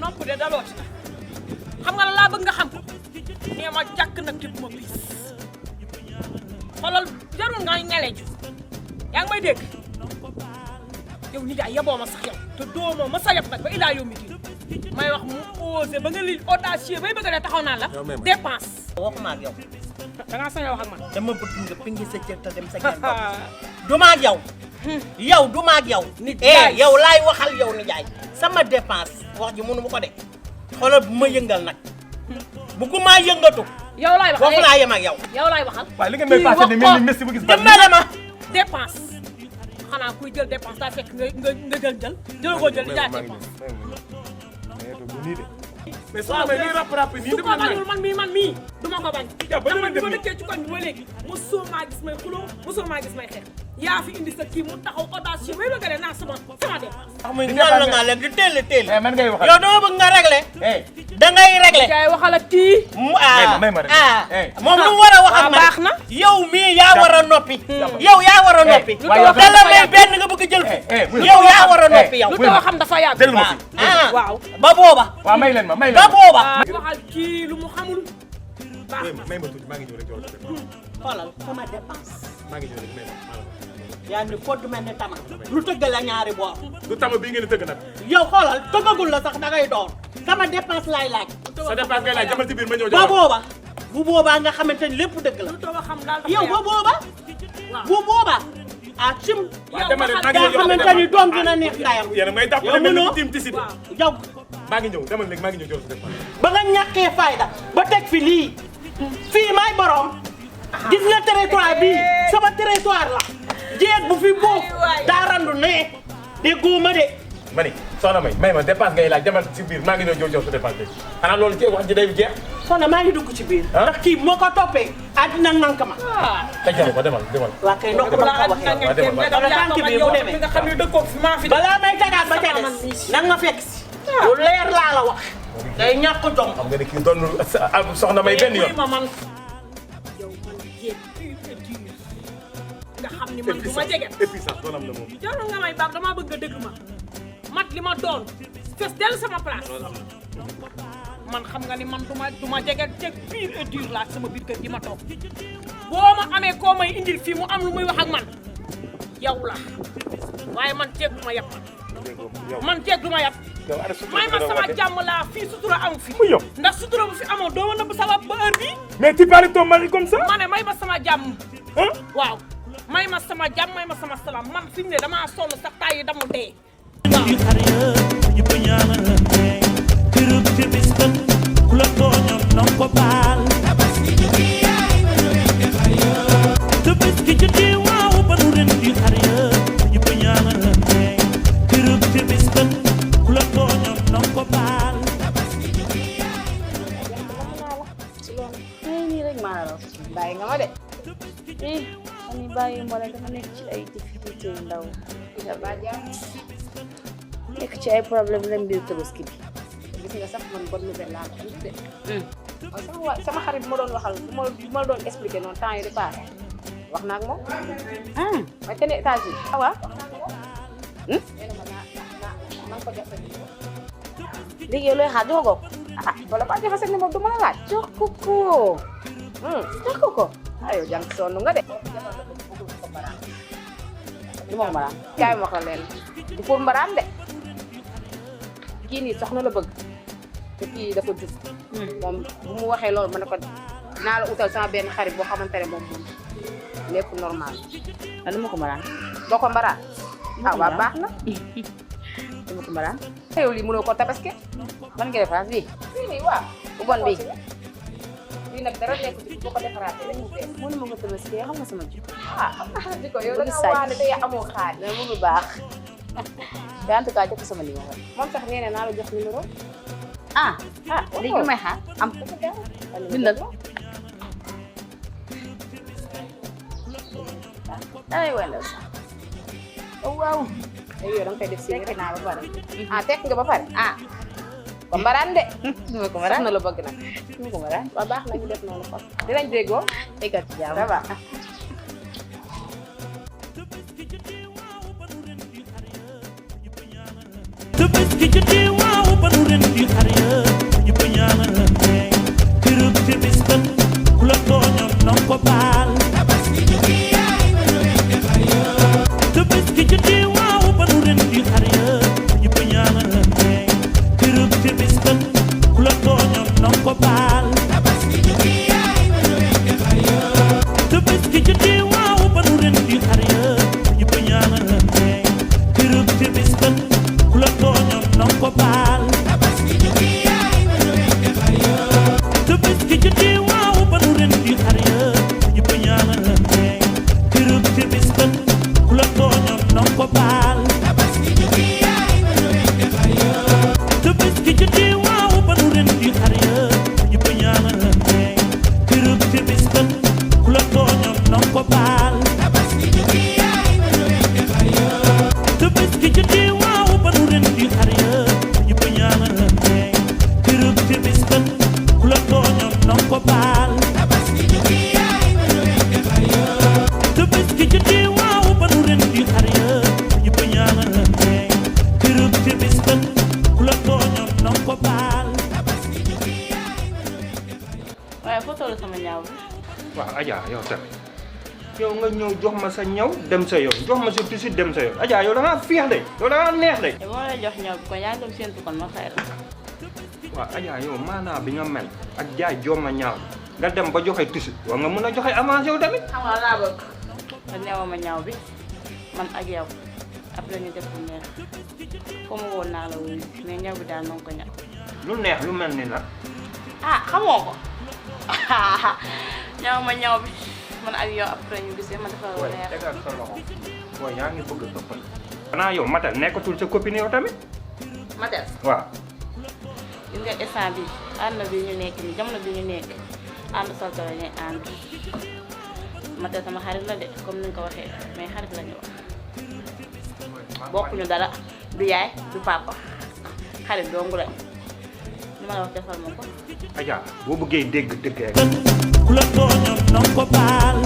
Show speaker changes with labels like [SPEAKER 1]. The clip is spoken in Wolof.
[SPEAKER 1] nopp de daloo ci xam nga la laa bëgg nga xam ko nee ma jàkk nag te bu ma bis xoolal jarul nga ñeleju yaa ngi may dégg yow ni jaay yaboo ma sax yow te doomoo ma sa yab nag ba ilaa yow mi di may wax mu osé ba nga li audacieux bay bëgg a taxaw naan la dépense
[SPEAKER 2] waxuma ak yow
[SPEAKER 1] da ngaa sañ a wax ak man
[SPEAKER 2] dama bëgg nga pingi sa cër te dem sa genn bopp duma ak yow yow duma ak yow yow laay waxal yow ni jaay sama dépense wax ji mënu ma ko de xoolal bu ma yëngal nag bëgguma yëngatu
[SPEAKER 1] yow laay waxal
[SPEAKER 2] foofu laa yem ak yow
[SPEAKER 1] yow laay waxal
[SPEAKER 3] waaye li ngeen may passé ni mel ni Messi bu gis ba
[SPEAKER 2] dimbale ma
[SPEAKER 1] dépense xanaa kuy jël dépense daa fekk nga jël ko jël di jaay dépense
[SPEAKER 3] mais soxna May lii rap nii
[SPEAKER 1] su ko bañul man mii duma ko bañ dama dëkkee ci koñ bi ba léegi mosoo maa gis may xuloo mosoo maa gis may xeex yaa fi indi sa kii mu taxaw audacieux may bëgg a naa sama dépense
[SPEAKER 2] ñaan la nga léegi teel
[SPEAKER 3] man ngay waxal
[SPEAKER 2] yow dama bëgg nga réglé da ngay réglé
[SPEAKER 1] jaay waxal ak kii
[SPEAKER 3] may ma
[SPEAKER 2] moom lu war a wax ak man
[SPEAKER 1] baax na
[SPEAKER 2] yow mii yaa war a noppi yow yaa war a noppi da la may benn nga bëgg jël yow yaa war a noppi yow
[SPEAKER 1] lu tax xam dafa yàgg
[SPEAKER 3] déglu ma fi
[SPEAKER 1] waaw
[SPEAKER 2] ba booba
[SPEAKER 3] waaw may leen ma
[SPEAKER 2] ba booba
[SPEAKER 1] waxal kii lu mu xamul baax na
[SPEAKER 3] may ma tuuti maa ngi ñëw rek jox la
[SPEAKER 2] xoolal sama dépense
[SPEAKER 3] maa ngi ñëw rek may ma
[SPEAKER 2] yaa ni foddu mel ni tama lu tëgg la ñaari boor
[SPEAKER 3] du tama bii ngeen di tëgg nag
[SPEAKER 2] yow xoolal tëggagul la sax dangay door sama dépense laay laaj
[SPEAKER 3] sa dépense ngay laaj jamal ci biir ma ñëw
[SPEAKER 2] ba booba bu boobaa nga xamante ni lépp dëgg la
[SPEAKER 1] lu tax xam daal
[SPEAKER 2] yow ba booba bu booba ah sim
[SPEAKER 3] waaw dama ne maa ngi
[SPEAKER 2] nga
[SPEAKER 3] ñëw
[SPEAKER 2] xamante ni doom dina neex ndayam
[SPEAKER 3] yéen may dàpp
[SPEAKER 2] yow mënoo
[SPEAKER 3] tim tisit
[SPEAKER 2] yow
[SPEAKER 3] maa ngi ñëw demal léegi maa ngi ñëw jox sa dépense
[SPEAKER 2] ba nga ñàkkee fayda ba teg fi lii fii maay borom gis nga territoire bii sama territoire la jeeg bu fi boof daa randu ne déggoo ma de
[SPEAKER 3] ma ni soxna may ma dépense ngay laaj demal ci biir maa ngi ñëw jox sa dépense léegi xanaa loolu ci wax ji day jeex
[SPEAKER 2] soxna maa ngi dugg ci biir ndax kii moo ko toppee àddina nank ma
[SPEAKER 3] xëjale ko demal
[SPEAKER 2] waa kay ndox ma ko waxee wala tànk bi bu demee
[SPEAKER 1] nga xam ne dëkkoo fi maa fi
[SPEAKER 2] balaa may tegaat ba ca des nag ma fekk si lu leer laa la wax day ñàkk jom
[SPEAKER 3] xam nga ne kii doon soxna may benn yoon
[SPEAKER 1] ma man yow man jéeg nga xam ni man du ma jege
[SPEAKER 3] épuissance doon am na moom
[SPEAKER 1] jarul nga may baax damaa bëgg nga dégg ma mat li ma doon fes del sama place man xam nga ni man du ma jege jeg pire et dur laa sama biir kër gi ma toog boo ma amee koo may indil fii mu am lu muy wax ak man yow la waaye man jeeg du ma yab man jeeg du ma yab may ma sama jàmm laa fii sutura amu fi ndax sutura bu fi amoo doo ma nëbb sama ba heure bii
[SPEAKER 3] mais tu parles ton mari comme ça
[SPEAKER 1] ma ne may ma sama jàmm waaw may ma sama jàmm may ma sama salaam man fi mu ne damaa sonn sax taay yi damu dee
[SPEAKER 4] bàyyi nga ma de ani bàyyi ma la dama nekk ci ay difficulté yu ndaw
[SPEAKER 5] Ida ba jàmm
[SPEAKER 4] nekk ci ay problème la mbir tabaski bi
[SPEAKER 5] gis nga sax man bonne nouvelle laa ko de sama xarit bi ma doon waxal bu ma doon expliqué noonu temps yi di passé wax naa ak moom ma te ne États-Unis
[SPEAKER 4] waaw
[SPEAKER 5] man ko jox sa numéro
[SPEAKER 4] léegi yow looy xaar jox ko
[SPEAKER 5] wala ba joxe sa numéro du ma la laaj
[SPEAKER 4] jox ko
[SPEAKER 5] ayo jàng sonn nga de
[SPEAKER 4] du ma ko mën a
[SPEAKER 5] kaay ma wax la leen du pour mbaraan de kii nii soxna la bëgg te kii dafa jub moom bu mu waxee loolu ma ne ko dinaa la utal sama benn xarit boo xamante ne moom lépp normal
[SPEAKER 4] du ma ko mën a
[SPEAKER 5] doo ko mbaraan ah waa baax na
[SPEAKER 4] du ma ko mën a
[SPEAKER 5] yow lii mënoo ko tabaski
[SPEAKER 4] ban nga defaraat bii
[SPEAKER 5] fii nii waaw
[SPEAKER 4] bu bon bii
[SPEAKER 5] lii nag dara nekk ci boo ko defaraatee rek mu bees
[SPEAKER 4] mënuma ko tabaski xam nga sama ji
[SPEAKER 5] xam naa di ko yow da nga waane te yaa amoo xaalis
[SPEAKER 4] mais mu ngi baax te en tout cas jox ko sama numéro
[SPEAKER 5] moom sax nee na naa la jox numéro
[SPEAKER 4] léegi lu may xaar am bindal ay wala waaw
[SPEAKER 5] yow da nga koy def si
[SPEAKER 4] fekk naa ba pare
[SPEAKER 5] tekk nga ba pare ba mbaraan de
[SPEAKER 4] du ma ko mën a
[SPEAKER 5] soxna la bëgg nag
[SPEAKER 4] du ma ko mën a
[SPEAKER 5] waa baax na ñu def noonu kon dinañ déggoo
[SPEAKER 4] égal ci jàmm
[SPEAKER 5] ça va
[SPEAKER 6] Tabaski jotee waaw ba nu ren di xar ya ñëpp ñaanalante kërëb ci bis ba ku la tooñoon na ko baal Tabaski jotee waaw ba nu ren di xar ya ñëpp ñaanalante kërëb ci bis ba ku la tooñoon na ko baal Tabaski jotee waaw ba nu ren di xar ya ñëpp ñaanalante kërëb ci bis ba ku la tooñoon na ko baal Tabaski jotee waaw ba nu ren di xar ya ñëpp ñaanalante kërëb ci bis ba ku la tooñoon na ko baal Tabaski jotee waaw ba nu ren di xar ya ñëpp ñaanalante kërëb ci bis ba ku la tooñoon na ko baal Tabaski jotee waaw ba nu ren di xar ya ñëpp ñaanalante kërëb ci bis ba ku la tooñoon na ko baal Tabaski jotee waaw ba nu ren di xar ya ñëpp ñaanalante kërëb ci bis ba ku la tooñoon na ko baal
[SPEAKER 4] waaye foo toll sama ñaaw bi
[SPEAKER 7] waaw Adja yow tamit yow nga ñëw jox ma sa ñaw dem sa yoon jox ma sa tissu dem sa yoon Adja yow da ngaa fiix de yow da ngaa neex de.
[SPEAKER 4] te moo lay jox ñaw bi kon yaa ngi dem séntu kon ma fay la
[SPEAKER 7] waaw Adja yow maanaa bi nga mel ak jaay joom ma ñaaw nga dem ba joxe tissu war nga mun a joxe avance yow tamit.
[SPEAKER 4] xam nga laa bëgg nga neewa ma ñaw bi man ak yow après ñu def lu neex foo ma woon naa la wuyu mais ñaw bi daal noonu ko ñaw
[SPEAKER 7] lu neex lu mel ni la.
[SPEAKER 4] xamoo ko ñaw ma ñaw bi man ak yow après ñu gisee ma defal lu
[SPEAKER 7] waaye
[SPEAKER 4] neex
[SPEAKER 7] tegal sa loxo waaye yaa ngi bëgg a ëppal. xanaa yow matal nekkatul sa copine yow tamit.
[SPEAKER 4] ma del
[SPEAKER 7] waaw.
[SPEAKER 4] gis nga instant bi ànd bi ñu nekk ni jamono bi ñu nekk ànd salte la ñuy ànd ma del sama xarit la de comme ni nga ko waxee mais xarit la ñu wax bokkuñu dara du yaay du papa xarit dong la li ma la wax defal ma ko
[SPEAKER 7] Adja boo bëggee dégg dëgg rek.
[SPEAKER 6] ku la tooñoon na ko baal